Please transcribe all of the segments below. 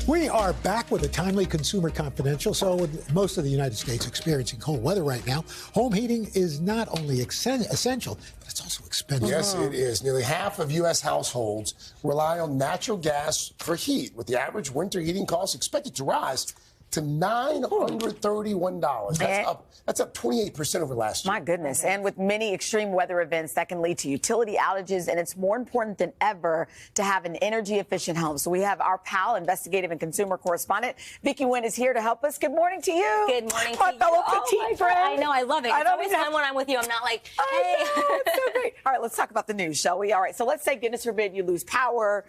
We are back with a timely Consumer Confidential. So with most of the United States experiencing cold weather right now, home heating is not only essential, but it's also expensive. Yes, it is. Nearly half of U.S. households rely on natural gas for heat, with the average winter heating cost expected to rise to $931. That's up 28% over last year. My goodness. And with many extreme weather events, that can lead to utility outages, and it's more important than ever to have an energy-efficient home. So we have our pal, investigative and consumer correspondent, Vicky Nguyen is here to help us. Good morning to you. Good morning my to fellow you. petite friend. I know, I love it. It's always fun when I'm with you. I'm not like, hey. It's so great. All right, let's talk about the news, shall we? All right, so let's say, goodness forbid, you lose power,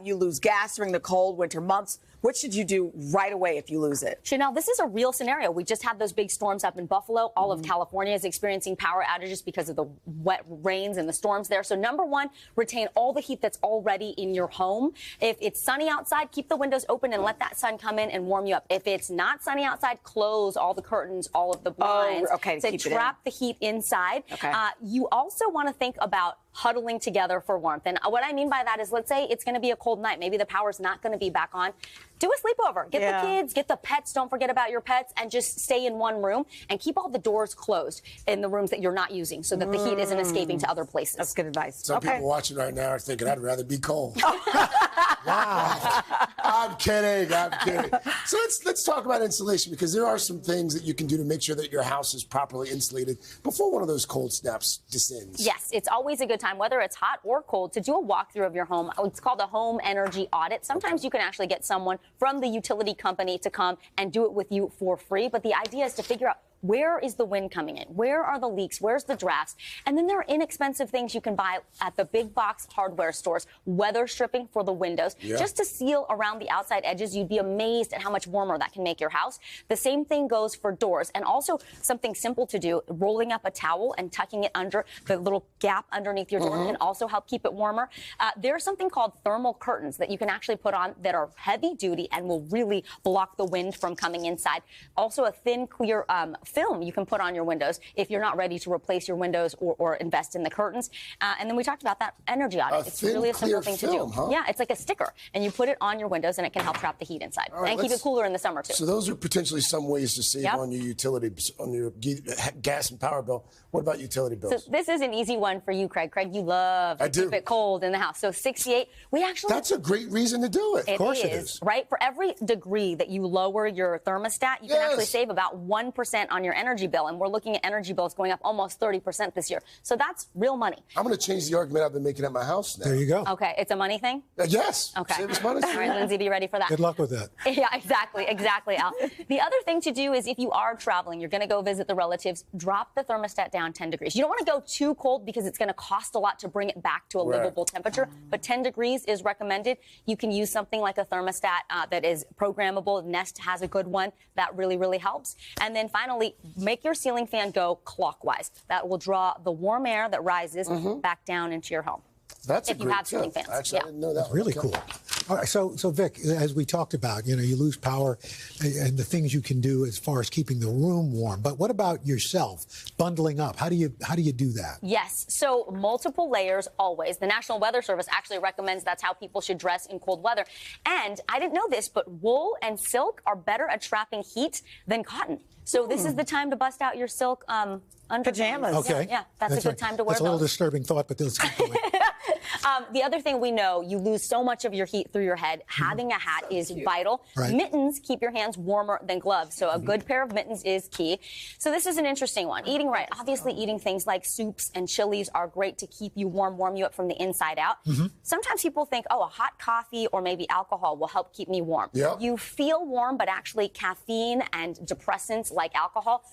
you lose gas during the cold winter months. What should you do right away if you lose it? Chanel, this is a real scenario. We just had those big storms up in Buffalo. All of California is experiencing power outages because of the wet rains and the storms there. So number one, retain all the heat that's already in your home. If it's sunny outside, keep the windows open and let that sun come in and warm you up. If it's not sunny outside, close all the curtains, all of the blinds to trap the heat inside. Okay. You also want to think about huddling together for warmth. And what I mean by that is, let's say it's going to be a cold night. Maybe the power's not going to be back on. Do a sleepover. Get the kids, get the pets. Don't forget about your pets, and just stay in one room and keep all the doors closed in the rooms that you're not using so that the heat isn't escaping to other places. That's good advice. Some people watching right now are thinking, I'd rather be cold. Wow. I'm kidding. So let's talk about insulation, because there are some things that you can do to make sure that your house is properly insulated before one of those cold snaps descends. Yes, it's always a good time, whether it's hot or cold, to do a walkthrough of your home. It's called a home energy audit. Sometimes you can actually get someone from the utility company to come and do it with you for free. But the idea is to figure out, where is the wind coming in? Where are the leaks? Where's the drafts? And then there are inexpensive things you can buy at the big box hardware stores. Weather stripping for the windows, just to seal around the outside edges. You'd be amazed at how much warmer that can make your house. The same thing goes for doors. And also something simple to do, rolling up a towel and tucking it under the little gap underneath your door can also help keep it warmer. There's something called thermal curtains that you can actually put on that are heavy duty and will really block the wind from coming inside. Also a thin, clear film you can put on your windows if you're not ready to replace your windows or invest in the curtains. And then we talked about that energy audit. It's really a simple thing to do. Huh? Yeah, it's like a sticker, and you put it on your windows, and it can help trap the heat inside and keep it cooler in the summer too. So those are potentially some ways to save on your on your gas and power bill. What about utility bills? So this is an easy one for you, Craig. Craig, you love to keep it cold in the house. So 68, that's a great reason to do it. Of course it is. Right? For every degree that you lower your thermostat, you can actually save about 1% on your energy bill. And we're looking at energy bills going up almost 30% this year. So that's real money. I'm going to change the argument I've been making at my house now. There you go. Okay. It's a money thing? Yes. Okay. Save us money. All right, Lindsay, be ready for that. Good luck with that. Yeah, exactly, Al. The other thing to do is, if you are traveling, you're going to go visit the relatives, drop the thermostat down 10 degrees. You don't want to go too cold because it's going to cost a lot to bring it back to a livable temperature, but 10 degrees is recommended. You can use something like a thermostat that is programmable. Nest has a good one. That really, really helps. And then finally, make your ceiling fan go clockwise. That will draw the warm air that rises back down into your home. That's if you have ceiling fans. Actually, I didn't know that. That's really cool. All right, so Vic, as we talked about, you lose power and the things you can do as far as keeping the room warm. But what about yourself, bundling up? How do you do that? Yes, so multiple layers always. The National Weather Service actually recommends that's how people should dress in cold weather. And I didn't know this, but wool and silk are better at trapping heat than cotton. So this is the time to bust out your silk pajamas. Okay. Yeah, that's a good time to wear those. That's a little disturbing thought, but those keep going. The other thing we know, you lose so much of your heat through your head. Having a hat is vital. Right. Mittens keep your hands warmer than gloves, so a good pair of mittens is key. So this is an interesting one. Eating right. Obviously, eating things like soups and chilies are great to keep you warm you up from the inside out. Sometimes people think, a hot coffee or maybe alcohol will help keep me warm. Yep. You feel warm, but actually caffeine and depressants like alcohol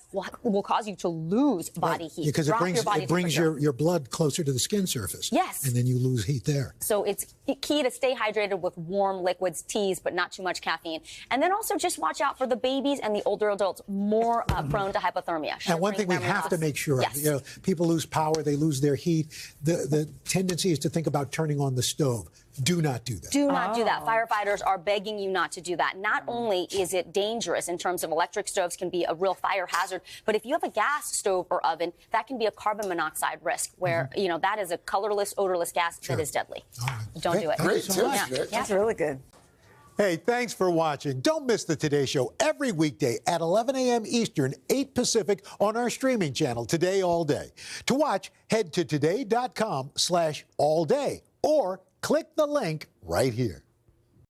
will cause you to lose body heat. Because it brings your blood closer to the skin surface. Yes. And then you lose heat there. So it's key to stay hydrated with warm liquids, teas, but not too much caffeine. And then also just watch out for the babies and the older adults more prone to hypothermia. And one thing we have to make sure of, people lose power, they lose their heat. The tendency is to think about turning on the stove. Do not do that. Do not do that. Firefighters are begging you not to do that. Not only is it dangerous in terms of electric stoves can be a real fire hazard, but if you have a gas stove or oven, that can be a carbon monoxide risk where, that is a colorless, odorless gas that is deadly. All right. Don't do it. Great tips, That's really good. Hey, thanks for watching. Don't miss the Today Show every weekday at 11 a.m. Eastern, 8 Pacific on our streaming channel, Today All Day. To watch, head to today.com/allday or click the link right here.